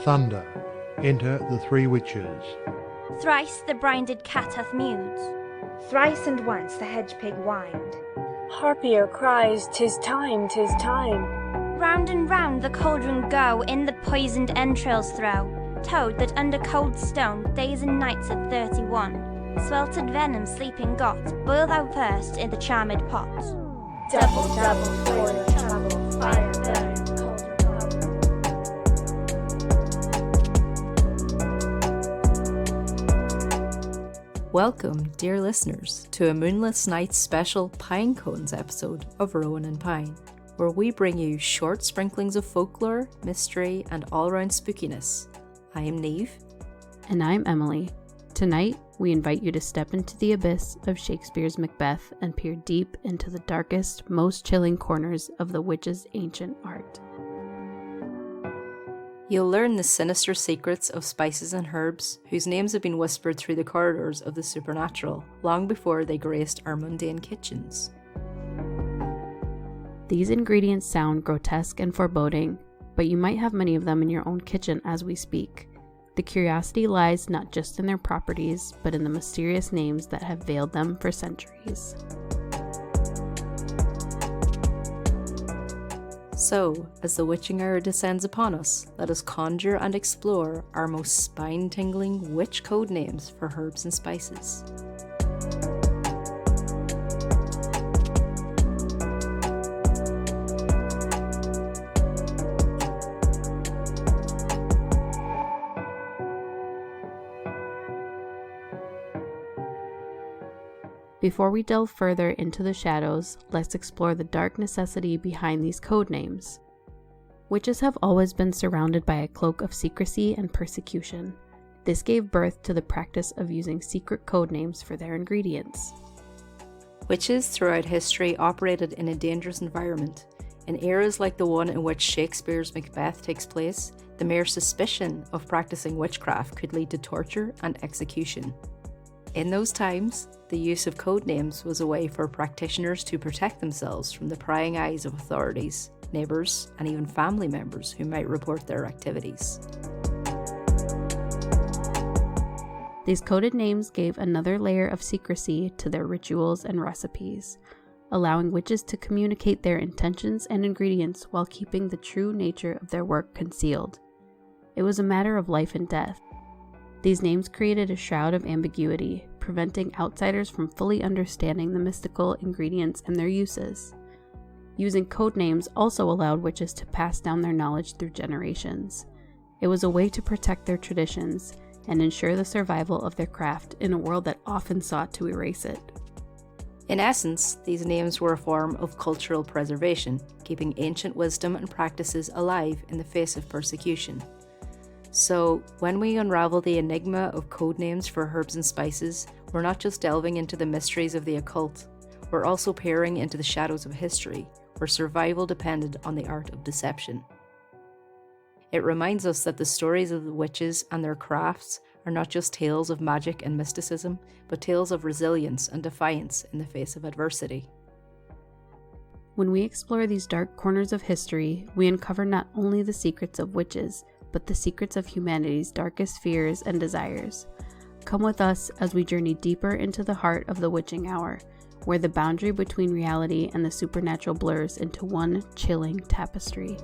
Thunder. Enter the three witches. Thrice the brinded cat hath mewed. Thrice and once the hedge-pig whined. Harpier cries, "'Tis time, 'tis time." Round and round the cauldron go, in the poisoned entrails throw. Toad that under cold stone, days and nights at 31, sweltered venom sleeping got, boil thou first in the charmed pot. Double, double, for the trouble, fire burn, cauldron bubble. Welcome, dear listeners, to a Moonless Nights special Pine Cones episode of Rowan and Pine, where we bring you short sprinklings of folklore, mystery, and all-round spookiness. I am Neve. And I'm Emily. Tonight, we invite you to step into the abyss of Shakespeare's Macbeth and peer deep into the darkest, most chilling corners of the witch's ancient art. You'll learn the sinister secrets of spices and herbs whose names have been whispered through the corridors of the supernatural long before they graced our mundane kitchens. These ingredients sound grotesque and foreboding, but you might have many of them in your own kitchen as we speak. The curiosity lies not just in their properties, but in the mysterious names that have veiled them for centuries. So, as the witching hour descends upon us, let us conjure and explore our most spine-tingling witch code names for herbs and spices. Before we delve further into the shadows, let's explore the dark necessity behind these code names. Witches have always been surrounded by a cloak of secrecy and persecution. This gave birth to the practice of using secret code names for their ingredients. Witches throughout history operated in a dangerous environment. In eras like the one in which Shakespeare's Macbeth takes place, the mere suspicion of practicing witchcraft could lead to torture and execution. In those times, the use of code names was a way for practitioners to protect themselves from the prying eyes of authorities, neighbours, and even family members who might report their activities. These coded names gave another layer of secrecy to their rituals and recipes, allowing witches to communicate their intentions and ingredients while keeping the true nature of their work concealed. It was a matter of life and death. These names created a shroud of ambiguity, preventing outsiders from fully understanding the mystical ingredients and their uses. Using code names also allowed witches to pass down their knowledge through generations. It was a way to protect their traditions and ensure the survival of their craft in a world that often sought to erase it. In essence, these names were a form of cultural preservation, keeping ancient wisdom and practices alive in the face of persecution. So, when we unravel the enigma of code names for herbs and spices, we're not just delving into the mysteries of the occult, we're also peering into the shadows of history, where survival depended on the art of deception. It reminds us that the stories of the witches and their crafts are not just tales of magic and mysticism, but tales of resilience and defiance in the face of adversity. When we explore these dark corners of history, we uncover not only the secrets of witches, but the secrets of humanity's darkest fears and desires. Come with us as we journey deeper into the heart of the witching hour, where the boundary between reality and the supernatural blurs into one chilling tapestry.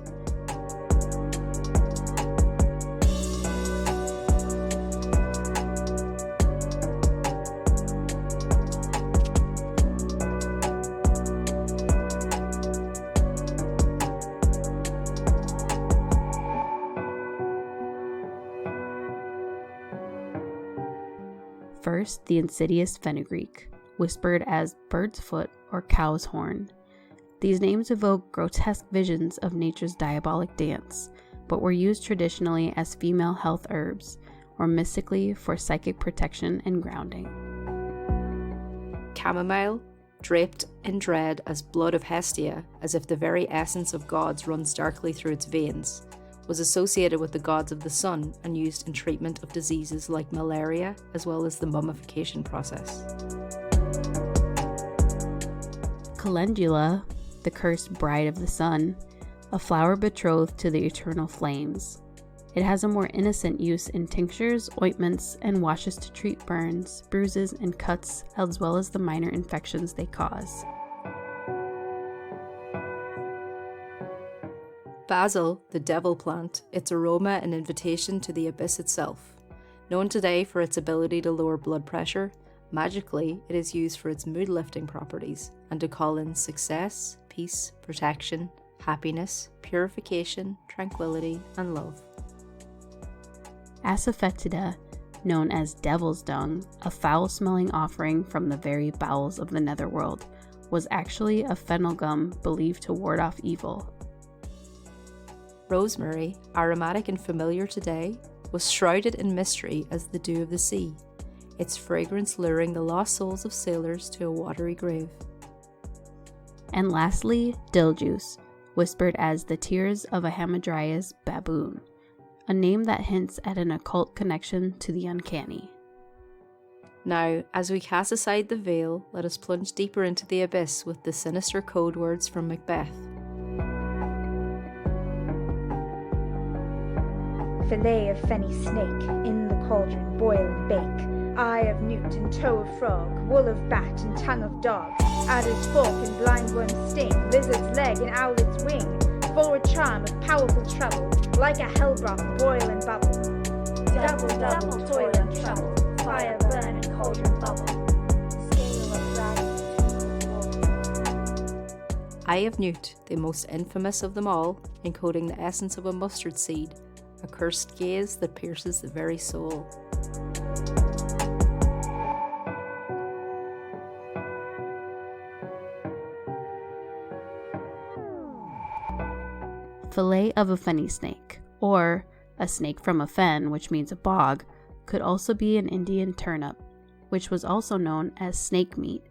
First, the insidious fenugreek, whispered as bird's foot or cow's horn. These names evoke grotesque visions of nature's diabolic dance, but were used traditionally as female health herbs, or mystically for psychic protection and grounding. Chamomile, draped in dread as blood of Hestia, as if the very essence of gods runs darkly through its veins, was associated with the gods of the sun and used in treatment of diseases like malaria, as well as the mummification process. Calendula, the cursed bride of the sun, a flower betrothed to the eternal flames. It has a more innocent use in tinctures, ointments, and washes to treat burns, bruises, and cuts, as well as the minor infections they cause. Basil, the devil plant, its aroma an invitation to the abyss itself. Known today for its ability to lower blood pressure, magically it is used for its mood-lifting properties and to call in success, peace, protection, happiness, purification, tranquility, and love. Asafoetida, known as devil's dung, a foul-smelling offering from the very bowels of the netherworld, was actually a fennel gum believed to ward off evil. Rosemary, aromatic and familiar today, was shrouded in mystery as the dew of the sea, its fragrance luring the lost souls of sailors to a watery grave. And lastly, dill juice, whispered as the tears of a Hamadryas baboon, a name that hints at an occult connection to the uncanny. Now, as we cast aside the veil, let us plunge deeper into the abyss with the sinister code words from Macbeth. Fillet of fenny snake, in the cauldron boil and bake. Eye of newt and toe of frog, wool of bat and tongue of dog. Adder's fork and blindworm's sting, lizard's leg and owlet's wing. Forward charm of powerful trouble, like a hell broth boil and bubble. Double, double, toil and trouble. Fire burn and cauldron bubble. Scale of rags. Eye of Newt, the most infamous of them all, encoding the essence of a mustard seed, a cursed gaze that pierces the very soul. Fillet of a fenny snake, or a snake from a fen, which means a bog, could also be an Indian turnip, which was also known as snake meat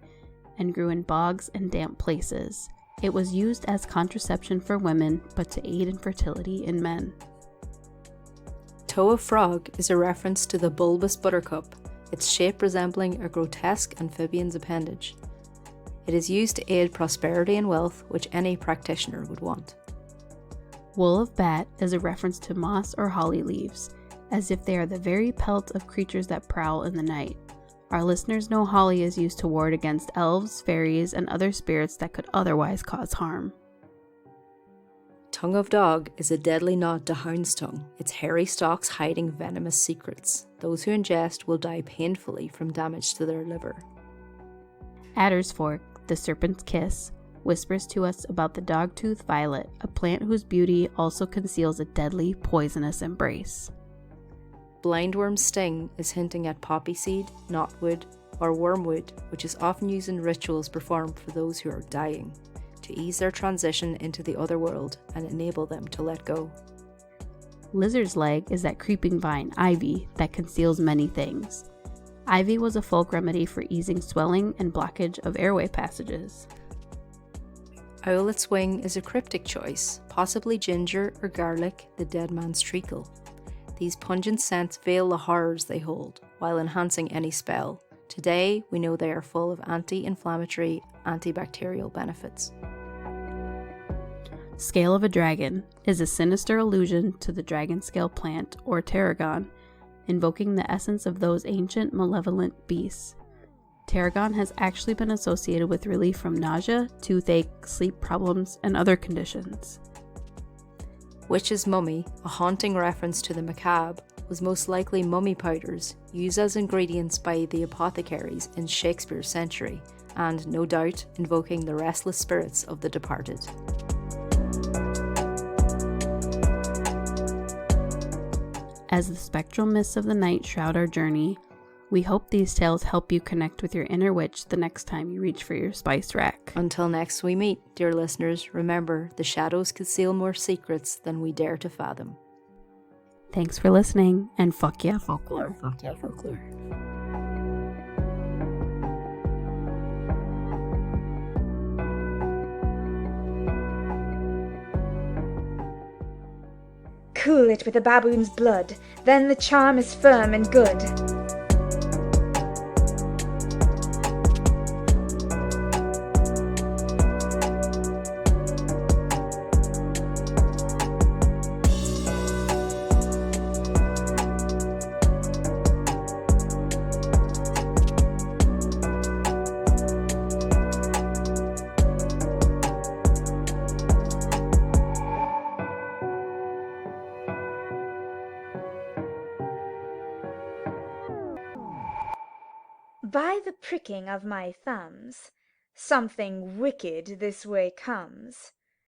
and grew in bogs and damp places. It was used as contraception for women, but to aid in fertility in men. Toe of frog is a reference to the bulbous buttercup, its shape resembling a grotesque amphibian's appendage. It is used to aid prosperity and wealth, which any practitioner would want. Wool of bat is a reference to moss or holly leaves, as if they are the very pelt of creatures that prowl in the night. Our listeners know holly is used to ward against elves, fairies, and other spirits that could otherwise cause harm. Tongue of dog is a deadly nod to hound's tongue, its hairy stalks hiding venomous secrets. Those who ingest will die painfully from damage to their liver. Adder's fork, the serpent's kiss, whispers to us about the dogtooth violet, a plant whose beauty also conceals a deadly, poisonous embrace. Blindworm's sting is hinting at poppy seed, knotwood, or wormwood, which is often used in rituals performed for those who are dying, to ease their transition into the other world and enable them to let go. Lizard's leg is that creeping vine, ivy, that conceals many things. Ivy was a folk remedy for easing swelling and blockage of airway passages. Owlet's wing is a cryptic choice, possibly ginger or garlic, the dead man's treacle. These pungent scents veil the horrors they hold, while enhancing any spell. Today, we know they are full of anti-inflammatory, antibacterial benefits. Scale of a dragon is a sinister allusion to the dragon scale plant, or tarragon, invoking the essence of those ancient malevolent beasts. Tarragon has actually been associated with relief from nausea, toothache, sleep problems, and other conditions. Witch's mummy, a haunting reference to the macabre, was most likely mummy powders used as ingredients by the apothecaries in Shakespeare's century, and no doubt invoking the restless spirits of the departed. As the spectral mists of the night shroud our journey, we hope these tales help you connect with your inner witch the next time you reach for your spice rack. Until next we meet, dear listeners, remember the shadows conceal more secrets than we dare to fathom. Thanks for listening, and fuck yeah, folklore. Fuck yeah, folklore. Cool it with a baboon's blood, then the charm is firm and good. By the pricking of my thumbs, something wicked this way comes.